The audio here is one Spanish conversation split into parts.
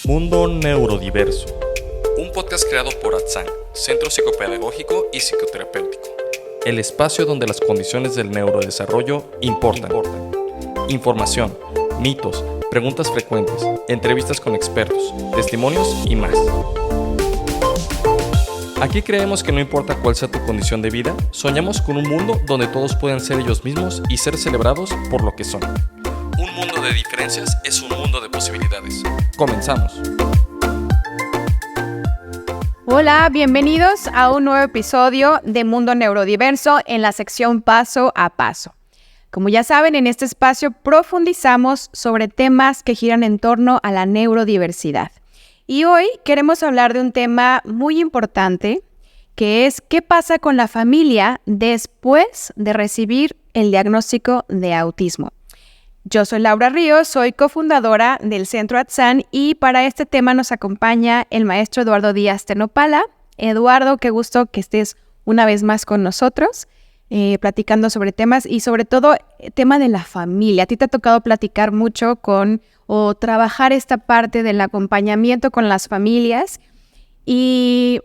Mundo Neurodiverso, un podcast creado por ATSAN, Centro Psicopedagógico y Psicoterapéutico, el espacio donde las condiciones del neurodesarrollo importan. Información, mitos, preguntas frecuentes, entrevistas con expertos, testimonios y más. Aquí creemos que no importa cuál sea tu condición de vida, soñamos con un mundo donde todos puedan ser ellos mismos y ser celebrados por lo que son. Un mundo de diferencias es un mundo de posibilidades. Comenzamos. Hola, bienvenidos a un nuevo episodio de Mundo Neurodiverso en la sección Paso a Paso. Como ya saben, en este espacio profundizamos sobre temas que giran en torno a la neurodiversidad. Y hoy queremos hablar de un tema muy importante, que es qué pasa con la familia después de recibir el diagnóstico de autismo. Yo soy Laura Ríos, soy cofundadora del Centro ATSAN y para este tema nos acompaña el maestro Eduardo Díaz Tenopala. Eduardo, qué gusto que estés una vez más con nosotros, platicando sobre temas y sobre todo tema de la familia. A ti te ha tocado platicar mucho o trabajar esta parte del acompañamiento con las familias y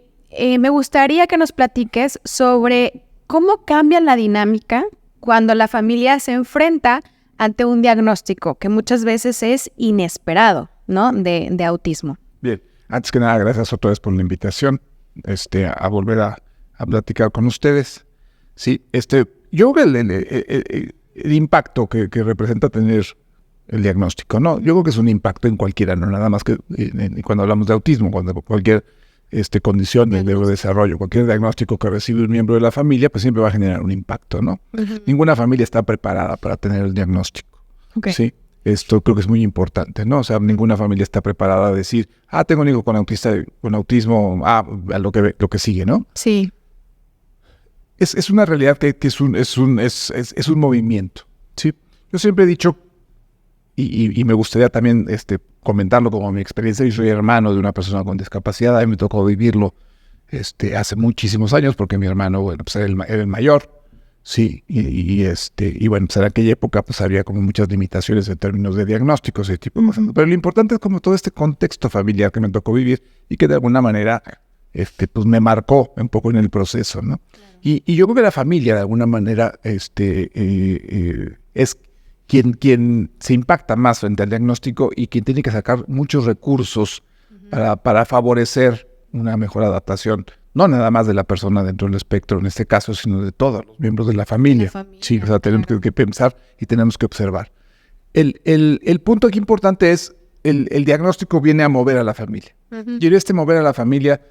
me gustaría que nos platiques sobre cómo cambia la dinámica cuando la familia se enfrenta ante un diagnóstico que muchas veces es inesperado, ¿no? de autismo. Bien, antes que nada, gracias otra vez por la invitación a volver a platicar con ustedes. Sí, yo creo que el impacto que representa tener el diagnóstico, ¿no? Yo creo que es un impacto en cualquiera, no nada más que cuando hablamos de autismo, cuando cualquier condición del neurodesarrollo, cualquier diagnóstico que recibe un miembro de la familia, pues siempre va a generar un impacto, ¿no? Uh-huh. Ninguna familia está preparada para tener el diagnóstico. Okay. Sí, esto creo que es muy importante, ¿no? O sea, ninguna familia está preparada a decir, tengo un hijo con autismo, a lo que sigue, ¿no? Sí. Es una realidad que es un movimiento, ¿sí? Yo siempre he dicho, y me gustaría también comentarlo como mi experiencia. Yo soy hermano de una persona con discapacidad, a mí me tocó vivirlo hace muchísimos años, porque mi hermano, bueno, pues era el mayor, sí, y bueno, pues en aquella época pues había como muchas limitaciones en términos de diagnósticos y tipo de cosas. Pero lo importante es como todo este contexto familiar que me tocó vivir y que de alguna manera pues me marcó un poco en el proceso, ¿no? Claro. Y yo creo que la familia de alguna manera es quien se impacta más frente al diagnóstico y quien tiene que sacar muchos recursos para favorecer una mejor adaptación, no nada más de la persona dentro del espectro en este caso, sino de todos los miembros de la familia. Sí, o sea, tenemos que pensar y tenemos que observar. El punto aquí importante es el diagnóstico viene a mover a la familia. Uh-huh. Y mover a la familia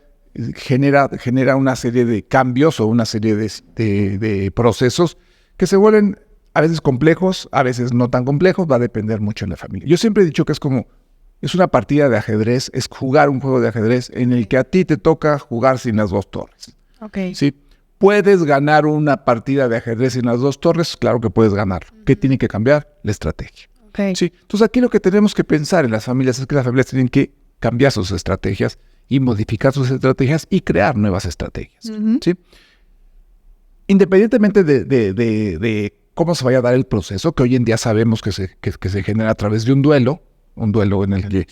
genera una serie de cambios o una serie de procesos que se vuelven a veces complejos, a veces no tan complejos, va a depender mucho de la familia. Yo siempre he dicho que es una partida de ajedrez, es jugar un juego de ajedrez en el que a ti te toca jugar sin las dos torres. Okay. ¿Sí? ¿Puedes ganar una partida de ajedrez sin las dos torres? Claro que puedes ganar. Uh-huh. ¿Qué tiene que cambiar? La estrategia. Okay. ¿Sí? Entonces aquí lo que tenemos que pensar en las familias es que las familias tienen que cambiar sus estrategias y modificar sus estrategias y crear nuevas estrategias. Uh-huh. ¿Sí? Independientemente de cómo se vaya a dar el proceso, que hoy en día sabemos que se genera a través de un duelo en el que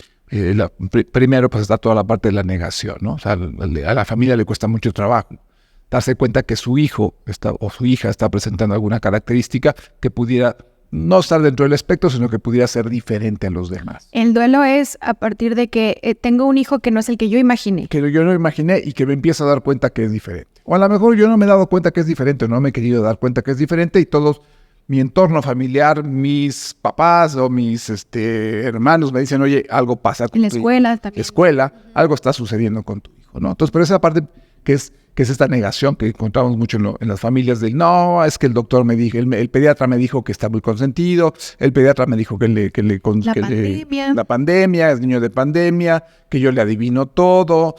primero pues está toda la parte de la negación, ¿no? O sea, a la familia le cuesta mucho trabajo darse cuenta que su hijo o su hija está presentando alguna característica que pudiera no estar dentro del espectro, sino que pudiera ser diferente a los demás. El duelo es a partir de que tengo un hijo que no es el que yo imaginé. Que yo no imaginé y que me empiezo a dar cuenta que es diferente. O a lo mejor yo no me he dado cuenta que es diferente, no me he querido dar cuenta que es diferente y mi entorno familiar, mis papás o mis hermanos me dicen, oye, algo pasa con tu hijo. En la escuela también. Algo está sucediendo con tu hijo, ¿no? Entonces, por esa parte que es esta negación que encontramos mucho en las familias del no, es que el doctor me dijo, el pediatra me dijo que está muy consentido, el pediatra me dijo la pandemia, es niño de pandemia, que yo le adivino todo,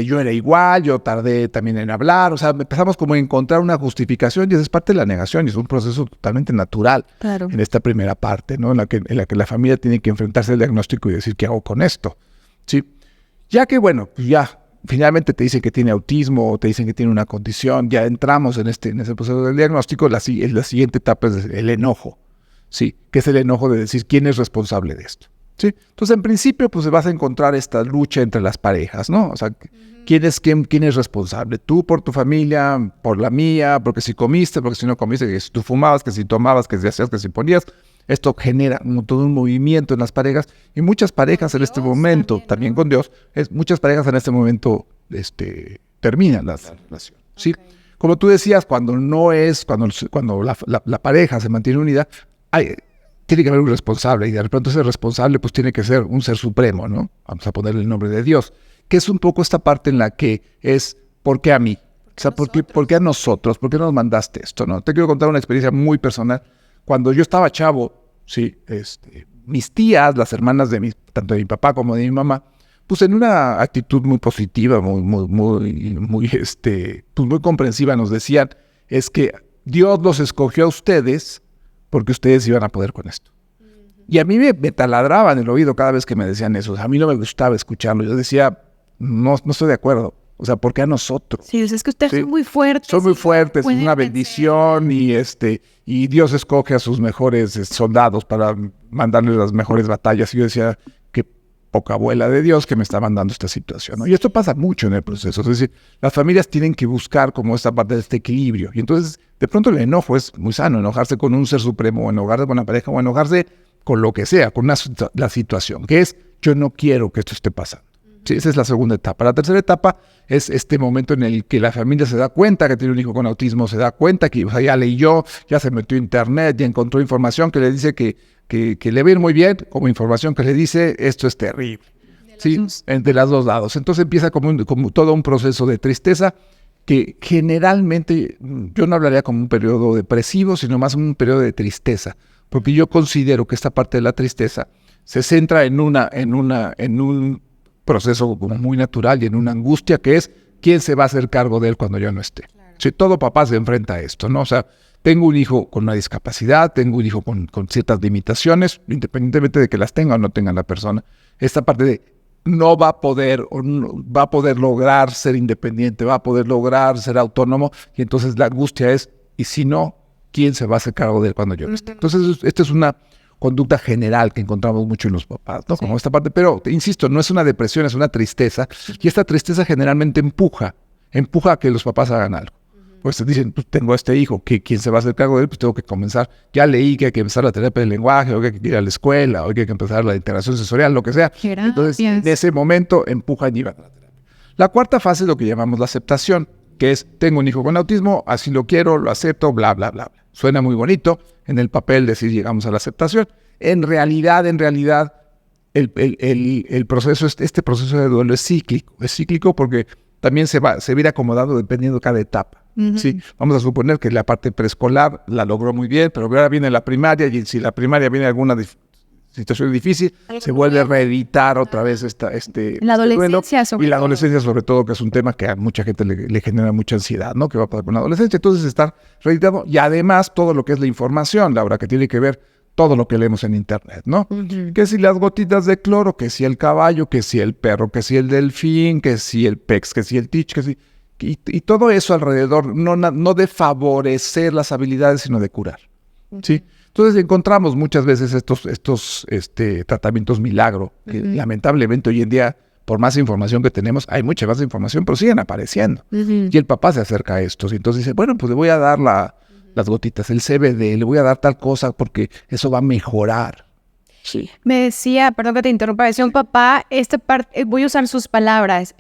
yo era igual, yo tardé también en hablar, o sea, empezamos como a encontrar una justificación y esa es parte de la negación y es un proceso totalmente natural. Claro. En esta primera parte, ¿no? En la que la familia tiene que enfrentarse al diagnóstico y decir, ¿qué hago con esto? ¿Sí? Ya que, bueno, pues ya finalmente te dicen que tiene autismo o te dicen que tiene una condición, ya entramos en ese proceso del diagnóstico, la siguiente etapa es el enojo, sí, que es el enojo de decir quién es responsable de esto. ¿Sí? Entonces, en principio, pues vas a encontrar esta lucha entre las parejas, ¿no? O sea, ¿quién es responsable? Tú por tu familia, por la mía, porque si comiste, porque si no comiste, que si tú fumabas, que si tomabas, que si hacías, que si ponías. Esto genera todo un movimiento en las parejas y muchas parejas en este momento, también con Dios, muchas parejas en este momento terminan la relación, ¿sí? Okay. Como tú decías, cuando la pareja se mantiene unida, tiene que haber un responsable y de repente ese responsable pues tiene que ser un ser supremo, ¿no? Vamos a ponerle el nombre de Dios, que es un poco esta parte en la que es ¿por qué a mí? O sea, ¿por qué a nosotros? ¿Por qué nos mandaste esto? ¿No? Te quiero contar una experiencia muy personal. Cuando yo estaba chavo, sí, mis tías, las hermanas tanto de mi papá como de mi mamá, pues en una actitud muy positiva, pues muy comprensiva nos decían, es que Dios los escogió a ustedes porque ustedes iban a poder con esto. Y a mí me taladraban el oído cada vez que me decían eso. O sea, a mí no me gustaba escucharlo. Yo decía, no estoy de acuerdo. O sea, ¿por qué a nosotros? Sí, es que ustedes son muy fuertes. Son muy fuertes, es una bendición y Dios escoge a sus mejores soldados para mandarles las mejores batallas. Y yo decía, qué poca abuela de Dios que me está mandando esta situación, ¿no? Y esto pasa mucho en el proceso. Es decir, las familias tienen que buscar como esta parte de este equilibrio. Y entonces, de pronto el enojo es muy sano, enojarse con un ser supremo, o enojarse con una pareja, o enojarse con lo que sea, con la situación, que es, yo no quiero que esto esté pasando. Sí, esa es la segunda etapa. La tercera etapa es este momento en el que la familia se da cuenta que tiene un hijo con autismo, se da cuenta que ya leyó, ya se metió a internet, ya encontró información que le dice que le va a ir muy bien, como información que le dice esto es terrible. De los dos lados. Entonces empieza como todo un proceso de tristeza que generalmente yo no hablaría como un periodo depresivo, sino más un periodo de tristeza, porque yo considero que esta parte de la tristeza se centra en un proceso como muy natural y en una angustia que es quién se va a hacer cargo de él cuando yo no esté. Claro. Si todo papá se enfrenta a esto, ¿no? O sea, tengo un hijo con una discapacidad, tengo un hijo con ciertas limitaciones, independientemente de que las tenga o no tenga la persona. Esta parte de no va a poder lograr ser independiente, va a poder lograr ser autónomo, y entonces la angustia es, ¿y si no, quién se va a hacer cargo de él cuando yo no esté? Entonces, esta es una conducta general que encontramos mucho en los papás, ¿no? Sí. Como esta parte, pero te insisto, no es una depresión, es una tristeza, y esta tristeza generalmente empuja a que los papás hagan algo. Pues te dicen, pues tengo a este hijo, ¿quién se va a hacer cargo de él? Pues tengo que comenzar, ya leí que hay que empezar la terapia del lenguaje, o que hay que ir a la escuela, o que hay que empezar la integración sensorial, lo que sea. Entonces, en ese momento empujan y van a la terapia. La cuarta fase es lo que llamamos la aceptación, que es, tengo un hijo con autismo, así lo quiero, lo acepto, bla, bla, bla, bla. Suena muy bonito en el papel decir llegamos a la aceptación. En realidad, el proceso, este proceso de duelo es cíclico porque también se va a ir acomodando dependiendo de cada etapa. Uh-huh. ¿Sí? Vamos a suponer que la parte preescolar la logró muy bien, pero ahora viene la primaria, y si la primaria viene alguna situación difícil, se vuelve a reeditar otra vez la adolescencia duelo, y la adolescencia sobre todo, que es un tema que a mucha gente le genera mucha ansiedad, ¿no? Que va a pasar con la adolescencia. Entonces estar reeditado, y además todo lo que es la información, Laura, que tiene que ver todo lo que leemos en internet, ¿no? Uh-huh. Que si las gotitas de cloro, que si el caballo, que si el perro, que si el delfín, que si el pex, que si el teach, que si... Y todo eso alrededor, no de favorecer las habilidades, sino de curar, ¿sí? Entonces encontramos muchas veces estos tratamientos milagro, que lamentablemente hoy en día, por más información que tenemos, hay mucha más información, pero siguen apareciendo. Y el papá se acerca a estos, y entonces dice, bueno, pues le voy a dar las gotitas, el CBD, le voy a dar tal cosa porque eso va a mejorar. Sí. Me decía, perdón que te interrumpa, decía un papá, voy a usar sus palabras,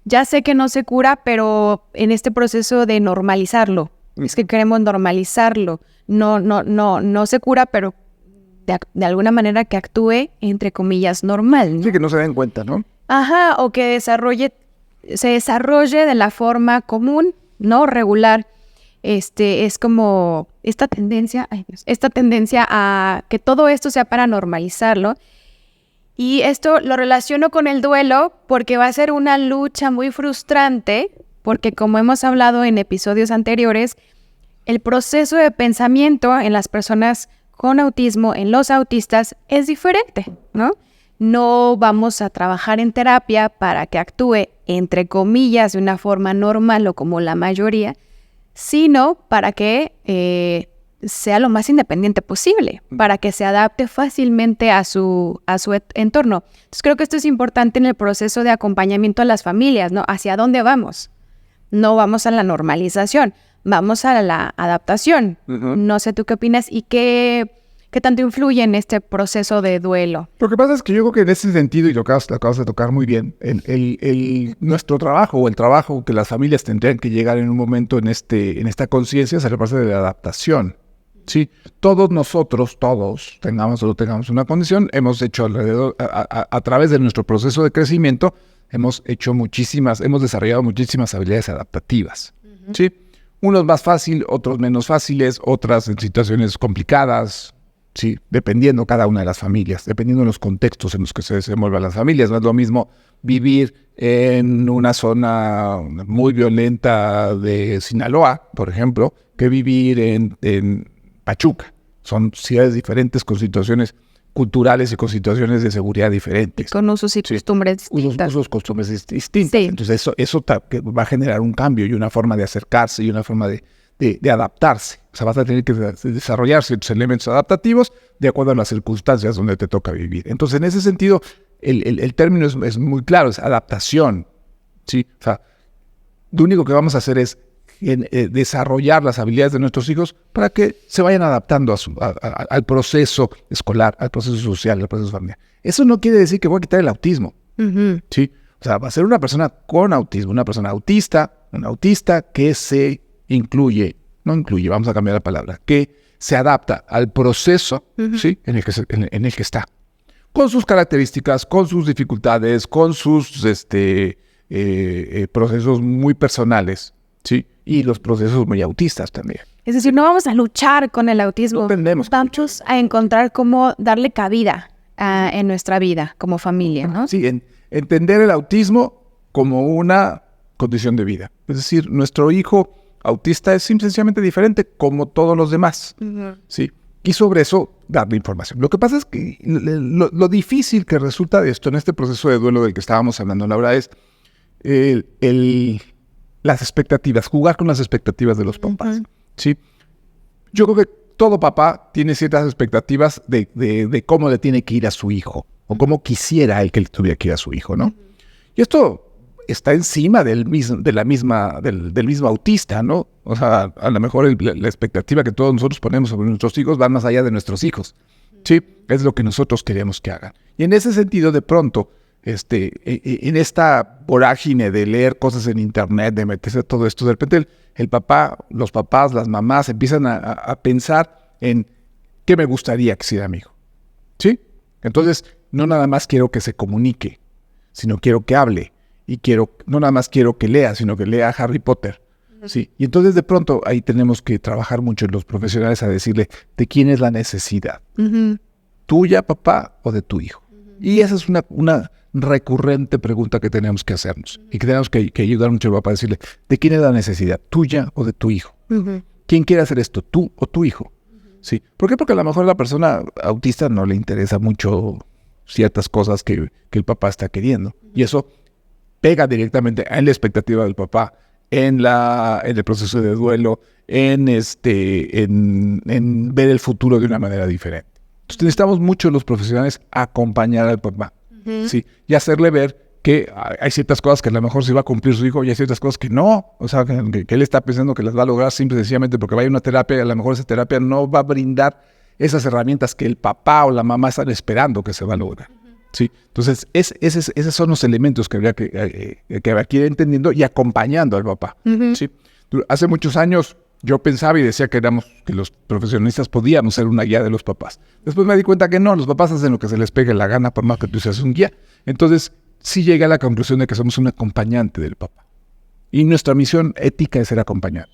ya sé que no se cura, pero en este proceso de normalizarlo, es que queremos normalizarlo, no se cura, pero de alguna manera que actúe, entre comillas, normal, ¿no? Sí, que no se den cuenta, ¿no? Ajá, o que se desarrolle de la forma común, ¿no? Regular. Es como esta tendencia a que todo esto sea para normalizarlo. Y esto lo relaciono con el duelo porque va a ser una lucha muy frustrante, porque como hemos hablado en episodios anteriores, el proceso de pensamiento en las personas con autismo, en los autistas, es diferente, ¿no? No vamos a trabajar en terapia para que actúe, entre comillas, de una forma normal o como la mayoría, sino para que sea lo más independiente posible para que se adapte fácilmente a su entorno. Entonces creo que esto es importante en el proceso de acompañamiento a las familias, ¿no? ¿Hacia dónde vamos? No vamos a la normalización, vamos a la adaptación. No sé tú qué opinas y qué tanto influye en este proceso de duelo. Lo que pasa es que yo creo que en ese sentido, y lo acabas de tocar muy bien, nuestro trabajo o el trabajo que las familias tendrían que llegar en un momento en esta conciencia es la parte de la adaptación. Sí, todos nosotros, tengamos o no tengamos una condición, hemos hecho alrededor, a través de nuestro proceso de crecimiento, hemos desarrollado muchísimas habilidades adaptativas. ¿Sí? Unos más fáciles, otros menos fáciles, otras en situaciones complicadas, sí, dependiendo cada una de las familias, dependiendo de los contextos en los que se desenvuelvan las familias. No es lo mismo vivir en una zona muy violenta de Sinaloa, por ejemplo, que vivir en Pachuca. Son ciudades diferentes con situaciones culturales y con situaciones de seguridad diferentes. Con usos y costumbres distintas. Usos costumbres distintas. Sí. Entonces eso va a generar un cambio y una forma de acercarse y una forma de adaptarse. O sea, vas a tener que desarrollar ciertos elementos adaptativos de acuerdo a las circunstancias donde te toca vivir. Entonces, en ese sentido, el término es muy claro, es adaptación. ¿Sí? O sea, lo único que vamos a hacer es desarrollar las habilidades de nuestros hijos para que se vayan adaptando al proceso escolar, al proceso social, al proceso familiar. Eso no quiere decir que voy a quitar el autismo. ¿Sí? O sea, va a ser una persona con autismo, una persona autista, un autista que vamos a cambiar la palabra, que se adapta al proceso, ¿sí? en el que está, con sus características, con sus dificultades, con sus procesos muy personales, ¿sí? Y los procesos muy autistas también. Es decir, no vamos a luchar con el autismo, no tendemos vamos a encontrar cómo darle cabida en nuestra vida como familia, ¿no? Sí, entender el autismo como una condición de vida. Es decir, nuestro hijo autista es sencillamente diferente como todos los demás. ¿Sí? Y sobre eso darle información. Lo que pasa es que lo difícil que resulta de esto en este proceso de duelo del que estábamos hablando, Laura, es las expectativas, jugar con las expectativas de los papás. ¿Sí? Yo creo que todo papá tiene ciertas expectativas de cómo le tiene que ir a su hijo o cómo quisiera él que le tuviera que ir a su hijo, ¿no? Y esto está encima del mismo autista, ¿no? O sea, a lo mejor la expectativa que todos nosotros ponemos sobre nuestros hijos va más allá de nuestros hijos, ¿sí? Es lo que nosotros queremos que hagan. Y en ese sentido, de pronto, en esta vorágine de leer cosas en internet, de meterse todo esto, de repente el papá, los papás, las mamás empiezan a pensar en qué me gustaría que hiciera mi hijo, ¿sí? Entonces, no nada más quiero que se comunique, sino quiero que hable. Y no nada más quiero que lea, sino que lea Harry Potter. ¿Sí? Y entonces de pronto ahí tenemos que trabajar mucho en los profesionales a decirle de quién es la necesidad. ¿Tuya, papá, o de tu hijo? Y esa es una recurrente pregunta que tenemos que hacernos. Y que tenemos que ayudar mucho al papá a decirle, ¿de quién es la necesidad? ¿Tuya o de tu hijo? ¿Quién quiere hacer esto? ¿Tú o tu hijo? ¿Sí? ¿Por qué? Porque a lo mejor a la persona autista no le interesa mucho ciertas cosas que el papá está queriendo. Y eso pega directamente en la expectativa del papá, en el proceso de duelo, en ver el futuro de una manera diferente. Entonces necesitamos mucho los profesionales acompañar al papá, ¿sí? Y hacerle ver que hay ciertas cosas que a lo mejor sí va a cumplir su hijo y hay ciertas cosas que no. O sea, que él está pensando que las va a lograr simple y sencillamente porque vaya a una terapia y a lo mejor esa terapia no va a brindar esas herramientas que el papá o la mamá están esperando que se va a lograr. ¿Sí? Entonces, esos son los elementos que habría que ir entendiendo y acompañando al papá. ¿Sí? Hace muchos años yo pensaba y decía que los profesionistas podíamos ser una guía de los papás. Después me di cuenta que no, los papás hacen lo que se les pegue la gana por más que tú seas un guía. Entonces, sí llegué a la conclusión de que somos un acompañante del papá. Y nuestra misión ética es ser acompañante.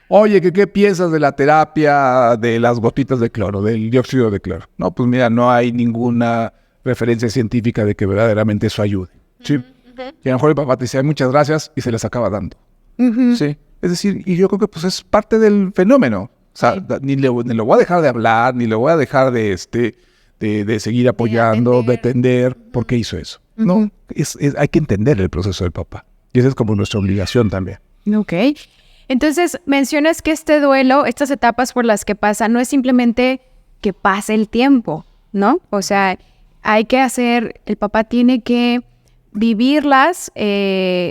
Oye, ¿qué piensas de la terapia de las gotitas de cloro, del dióxido de cloro? No, pues mira, no hay ninguna referencia científica de que verdaderamente eso ayude, ¿sí? Y a lo mejor el papá te dice, muchas gracias, y se las acaba dando, ¿sí? Es decir, y yo creo que pues es parte del fenómeno. O sea, ni lo voy a dejar de hablar, ni lo voy a dejar de seguir apoyando, de atender, porque hizo eso. No, hay que entender el proceso del papá. Y esa es como nuestra obligación también. Ok. Entonces, mencionas que este duelo, estas etapas por las que pasa, no es simplemente que pase el tiempo, ¿no? O sea, el papá tiene que vivirlas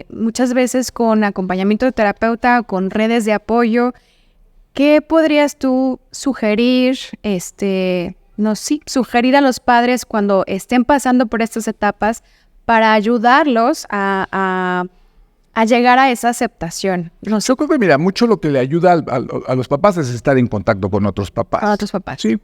muchas veces con acompañamiento de terapeuta o con redes de apoyo. ¿Qué podrías tú sugerir, sugerir a los padres cuando estén pasando por estas etapas para ayudarlos a llegar a esa aceptación? Yo creo que, mira, mucho lo que le ayuda a los papás es estar en contacto con otros papás. Con otros papás. Sí.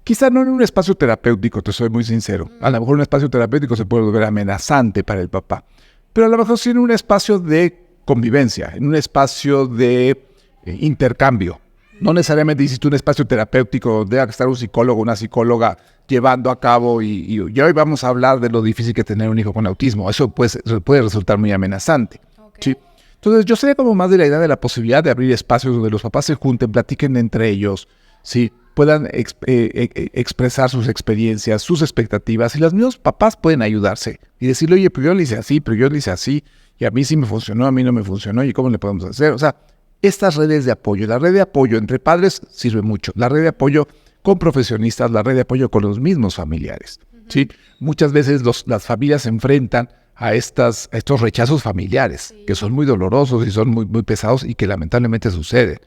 Quizá no en un espacio terapéutico, te soy muy sincero. A lo mejor un espacio terapéutico se puede volver amenazante para el papá. Pero a lo mejor sí en un espacio de convivencia, en un espacio de intercambio. No necesariamente hiciste un espacio terapéutico donde debe estar un psicólogo o una psicóloga llevando a cabo y hoy vamos a hablar de lo difícil que es tener un hijo con autismo. Eso puede resultar muy amenazante. Okay. ¿Sí? Entonces yo sería como más de la idea de la posibilidad de abrir espacios donde los papás se junten, platiquen entre ellos, ¿sí? Puedan expresar sus experiencias, sus expectativas, y los mismos papás pueden ayudarse y decirle, oye, pero yo le hice así, pero yo le hice así, y a mí sí me funcionó, a mí no me funcionó, y cómo le podemos hacer. O sea, estas redes de apoyo, la red de apoyo entre padres sirve mucho, la red de apoyo con profesionistas, la red de apoyo con los mismos familiares. ¿Sí? Muchas veces las familias se enfrentan a estos rechazos familiares, que son muy dolorosos y son muy, muy pesados y que lamentablemente suceden.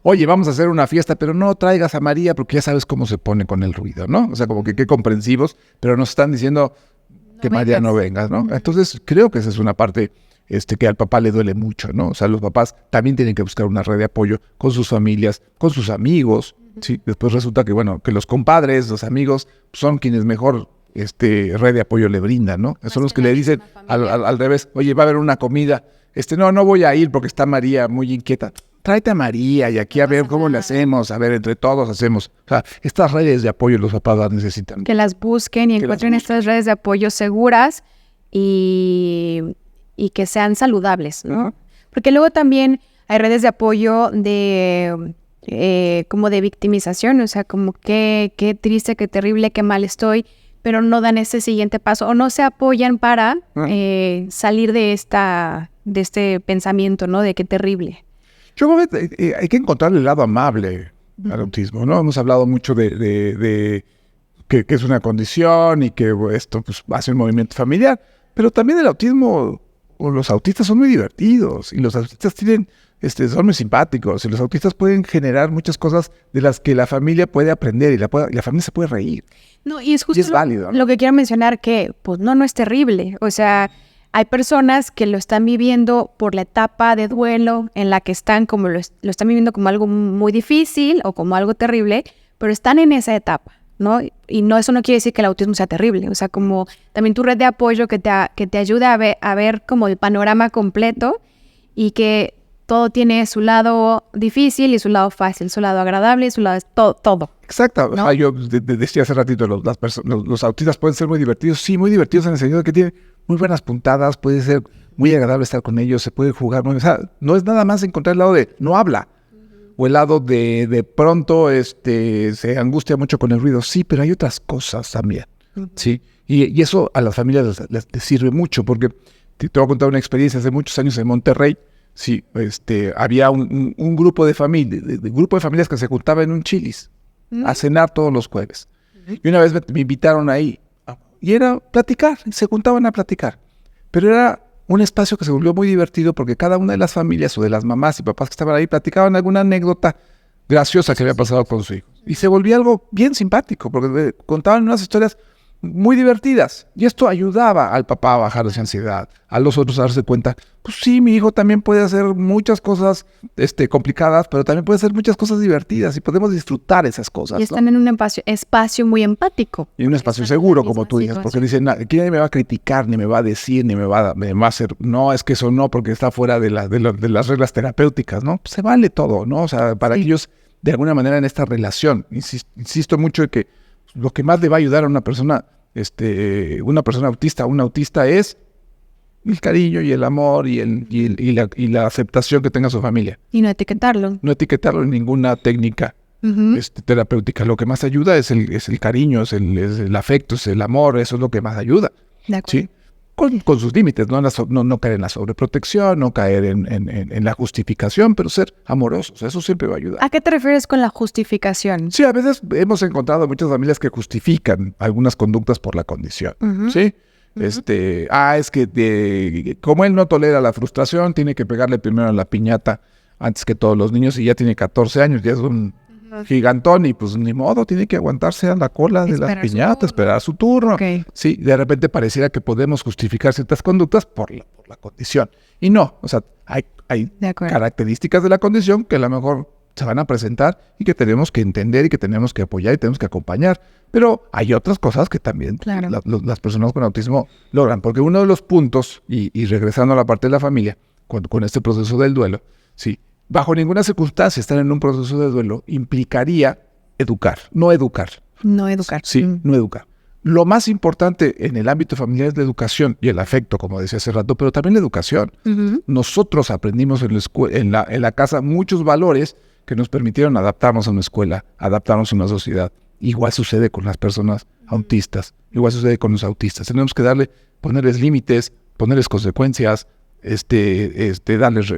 Oye, vamos a hacer una fiesta, pero no traigas a María porque ya sabes cómo se pone con el ruido, ¿no? O sea, como que qué comprensivos, pero nos están diciendo que María no vengas, ¿no? Entonces, creo que esa es una parte que al papá le duele mucho, ¿no? O sea, los papás también tienen que buscar una red de apoyo con sus familias, con sus amigos, ¿sí? Después resulta que, bueno, que los compadres, los amigos, son quienes mejor red de apoyo le brindan, ¿no? Son los que le dicen al revés, oye, va a haber una comida, no voy a ir porque está María muy inquieta. Tráete a María y aquí a ver cómo le hacemos, a ver, entre todos hacemos. O sea, estas redes de apoyo los papás las necesitan. Que las busquen y encuentren estas redes de apoyo seguras y que sean saludables, ¿no? Uh-huh. Porque luego también hay redes de apoyo como de victimización, o sea, como qué triste, qué terrible, qué mal estoy, pero no dan ese siguiente paso o no se apoyan para salir de este pensamiento, ¿no? De qué terrible. Yo creo que hay que encontrarle el lado amable al autismo, ¿no? Hemos hablado mucho de que es una condición y que esto pues, hace un movimiento familiar, pero también el autismo o los autistas son muy divertidos y los autistas son muy simpáticos y los autistas pueden generar muchas cosas de las que la familia puede aprender y la familia se puede reír. No, y es justo es válido, ¿no? Lo que quiero mencionar que pues no es terrible, o sea, hay personas que lo están viviendo por la etapa de duelo en la que están, como lo están viviendo como algo muy difícil o como algo terrible, pero están en esa etapa, ¿no? Y eso no quiere decir que el autismo sea terrible, o sea, como también tu red de apoyo que te ayuda a ver como el panorama completo y que todo tiene su lado difícil y su lado fácil, su lado agradable y su lado todo. Exacto. ¿No? O sea, yo decía hace ratito, los autistas pueden ser muy divertidos. Sí, muy divertidos en el sentido de que tienen muy buenas puntadas, puede ser muy agradable estar con ellos, se puede jugar. O sea, no es nada más encontrar el lado de no habla. O el lado de pronto se angustia mucho con el ruido. Sí, pero hay otras cosas también. ¿Sí? Y eso a las familias les sirve mucho, porque te voy a contar una experiencia hace muchos años en Monterrey. Sí, había un grupo de familias que se juntaba en un Chili's a cenar todos los jueves. Y una vez me invitaron ahí y era platicar, se juntaban a platicar. Pero era un espacio que se volvió muy divertido porque cada una de las familias o de las mamás y papás que estaban ahí platicaban alguna anécdota graciosa que había pasado con su hijo. Y se volvía algo bien simpático porque contaban unas historias muy divertidas. Y esto ayudaba al papá a bajar esa ansiedad, a los otros a darse cuenta, pues sí, mi hijo también puede hacer muchas cosas complicadas, pero también puede hacer muchas cosas divertidas y podemos disfrutar esas cosas. Y están en un espacio muy empático. Y un espacio seguro, como tú dices, porque dicen, aquí nadie me va a criticar, ni me va a decir, ni me va a hacer, no, es que eso no, porque está fuera de las reglas terapéuticas, ¿no? Pues se vale todo, ¿no? O sea, para ellos, de alguna manera, en esta relación, insisto mucho en que lo que más le va a ayudar a una persona autista, un autista es el cariño y el amor y la aceptación que tenga su familia. Y no etiquetarlo. No etiquetarlo en ninguna técnica terapéutica. Lo que más ayuda es el cariño, es el afecto, es el amor, eso es lo que más ayuda. De acuerdo. ¿Sí? con sus límites, no caer en la sobreprotección, no caer en la justificación, pero ser amorosos, eso siempre va a ayudar. ¿A qué te refieres con la justificación? Sí, a veces hemos encontrado muchas familias que justifican algunas conductas por la condición, ¿sí? Es que como él no tolera la frustración, tiene que pegarle primero a la piñata antes que todos los niños y ya tiene 14 años, ya es un gigantón y pues ni modo, tiene que aguantarse a la cola de las piñatas, esperar su turno. Okay. Sí, de repente pareciera que podemos justificar ciertas conductas por la condición. Y no, o sea, hay características de la condición que a lo mejor se van a presentar y que tenemos que entender y que tenemos que apoyar y tenemos que acompañar. Pero hay otras cosas que también las personas con autismo logran. Porque uno de los puntos, y regresando a la parte de la familia, con este proceso del duelo, sí, bajo ninguna circunstancia estar en un proceso de duelo implicaría educar, no educar. No educar. Sí, no educar. Lo más importante en el ámbito familiar es la educación y el afecto, como decía hace rato, pero también la educación. Nosotros aprendimos en la casa muchos valores que nos permitieron adaptarnos a una escuela, adaptarnos a una sociedad. Igual sucede con las personas autistas, igual sucede con los autistas. Tenemos que ponerles límites, ponerles consecuencias, darles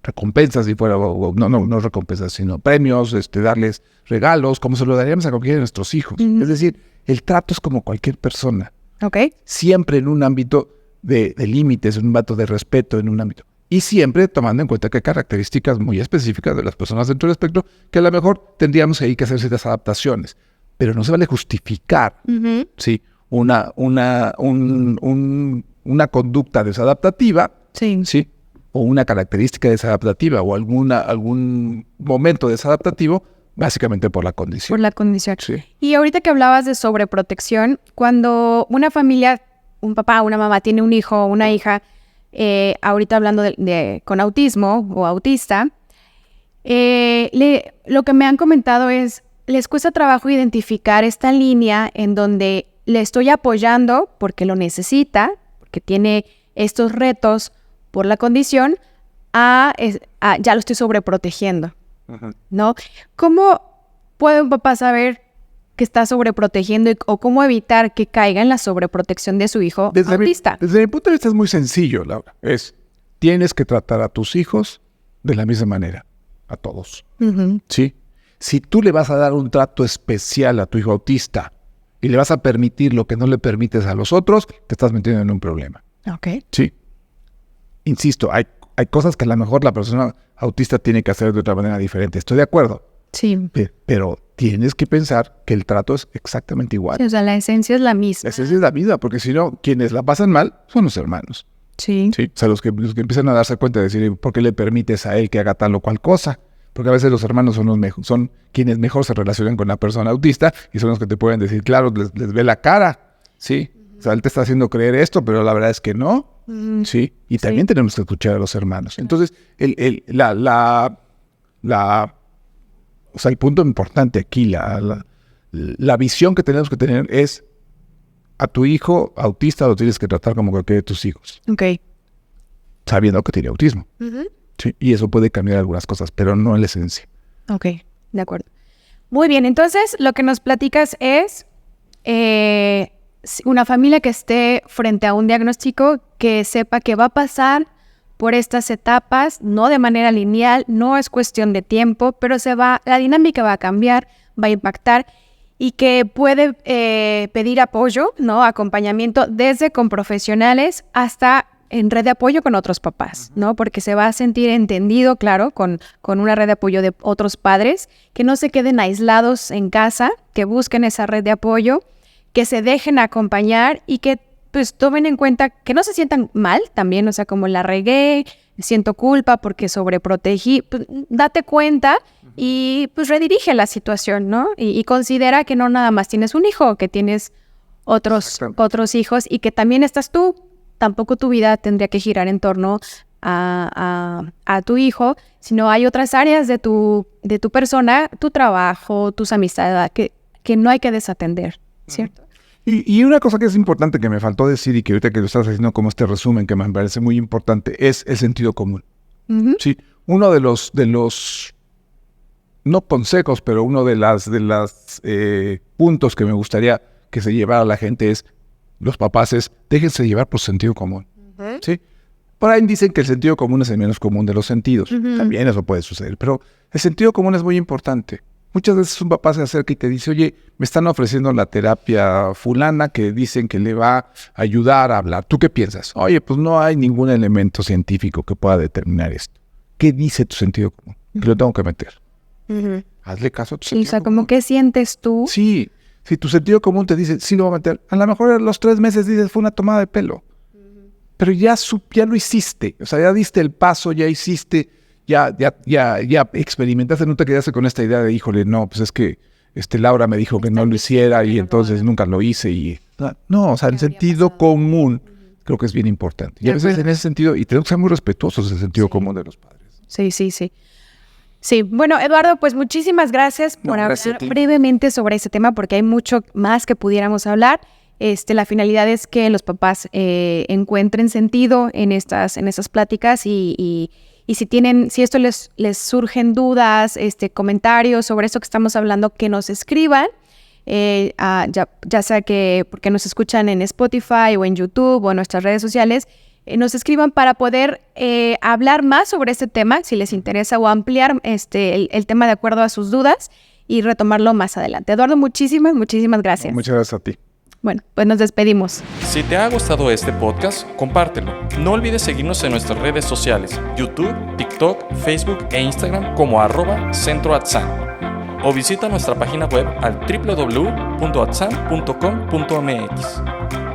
recompensas, si fuera, no recompensas, sino premios, darles regalos, como se lo daríamos a cualquiera de nuestros hijos. Es decir, el trato es como cualquier persona. Siempre en un ámbito de límites, en un ámbito de respeto, en un ámbito. Y siempre tomando en cuenta que hay características muy específicas de las personas dentro del espectro que a lo mejor tendríamos ahí que hacer ciertas adaptaciones. Pero no se vale justificar ¿sí? una conducta desadaptativa, ¿sí? O una característica desadaptativa o algún momento desadaptativo, básicamente por la condición. Por la condición. Sí. Y ahorita que hablabas de sobreprotección, cuando una familia, un papá, una mamá tiene un hijo o una hija, ahorita hablando con autismo o autista, lo que me han comentado es, les cuesta trabajo identificar esta línea en donde le estoy apoyando porque lo necesita, porque tiene estos retos por la condición, ya lo estoy sobreprotegiendo, ¿no? ¿Cómo puede un papá saber que está sobreprotegiendo o cómo evitar que caiga en la sobreprotección de su hijo autista? Desde mi punto de vista es muy sencillo, Laura. Tienes que tratar a tus hijos de la misma manera, a todos. ¿Sí? Si tú le vas a dar un trato especial a tu hijo autista y le vas a permitir lo que no le permites a los otros, te estás metiendo en un problema. ¿Sí? Insisto, hay cosas que a lo mejor la persona autista tiene que hacer de otra manera diferente. Estoy de acuerdo. Sí. Pero tienes que pensar que el trato es exactamente igual. Sí, o sea, la esencia es la misma. La esencia es la misma, porque si no, quienes la pasan mal son los hermanos. Sí. O sea, los que empiezan a darse cuenta de decir, ¿por qué le permites a él que haga tal o cual cosa? Porque a veces los hermanos son quienes mejor se relacionan con la persona autista y son los que te pueden decir, claro, les ve la cara, ¿sí? O sea, él te está haciendo creer esto, pero la verdad es que no. Sí, y también tenemos que escuchar a los hermanos. Entonces, el punto importante aquí, la visión que tenemos que tener es a tu hijo autista lo tienes que tratar como cualquiera de tus hijos. Sabiendo que tiene autismo. Sí, y eso puede cambiar algunas cosas, pero no en la esencia. De acuerdo. Muy bien, entonces lo que nos platicas es una familia que esté frente a un diagnóstico que sepa que va a pasar por estas etapas, no de manera lineal, no es cuestión de tiempo, pero la dinámica va a cambiar, va a impactar y que puede pedir apoyo, ¿no? Acompañamiento desde con profesionales hasta en red de apoyo con otros papás, ¿no? Porque se va a sentir entendido, claro, con una red de apoyo de otros padres, que no se queden aislados en casa, que busquen esa red de apoyo, que se dejen acompañar y que pues tomen en cuenta que no se sientan mal también, o sea, como la regué, siento culpa porque sobreprotegí, pues, date cuenta y pues redirige la situación, ¿no? Y considera que no nada más tienes un hijo, que tienes otros hijos y que también estás tú. Tampoco tu vida tendría que girar en torno a tu hijo, sino hay otras áreas de tu persona, tu trabajo, tus amistades, que no hay que desatender, ¿cierto? Y una cosa que es importante que me faltó decir y que ahorita que lo estás haciendo como este resumen que me parece muy importante es el sentido común. Sí, uno de los no consejos, pero uno de las puntos que me gustaría que se llevara a la gente es los papás es, déjense llevar por sentido común. ¿Sí? Por ahí dicen que el sentido común es el menos común de los sentidos. También eso puede suceder, pero el sentido común es muy importante. Muchas veces un papá se acerca y te dice, oye, me están ofreciendo la terapia fulana que dicen que le va a ayudar a hablar. ¿Tú qué piensas? Oye, pues no hay ningún elemento científico que pueda determinar esto. ¿Qué dice tu sentido común? Que lo tengo que meter. Hazle caso a tu sentido común. O sea, ¿cómo qué sientes tú? Sí, si tu sentido común te dice, sí lo voy a meter, a lo mejor a los 3 meses dices, fue una tomada de pelo. Pero ya lo hiciste, o sea, ya diste el paso, ya hiciste, ya experimentaste, no te quedaste con esta idea de, híjole, no, pues es que Laura me dijo que no lo hiciera y entonces nunca lo hice. No, o sea, el sentido común creo que es bien importante. Y a veces en ese sentido, y tenemos que ser muy respetuosos del sentido común de los padres. Sí. Sí, bueno, Eduardo, pues muchísimas gracias por hablar brevemente sobre este tema, porque hay mucho más que pudiéramos hablar. La finalidad es que los papás encuentren sentido en estas pláticas y si esto les surgen dudas, comentarios sobre esto que estamos hablando, que nos escriban, ya sea que porque nos escuchan en Spotify o en YouTube o en nuestras redes sociales, nos escriban para poder hablar más sobre este tema, si les interesa, o ampliar el tema de acuerdo a sus dudas y retomarlo más adelante. Eduardo, muchísimas gracias. Muchas gracias a ti. Bueno, pues nos despedimos. Si te ha gustado este podcast, compártelo. No olvides seguirnos en nuestras redes sociales, YouTube, TikTok, Facebook e Instagram como @CentroAtzan. O visita nuestra página web al www.atzan.com.mx.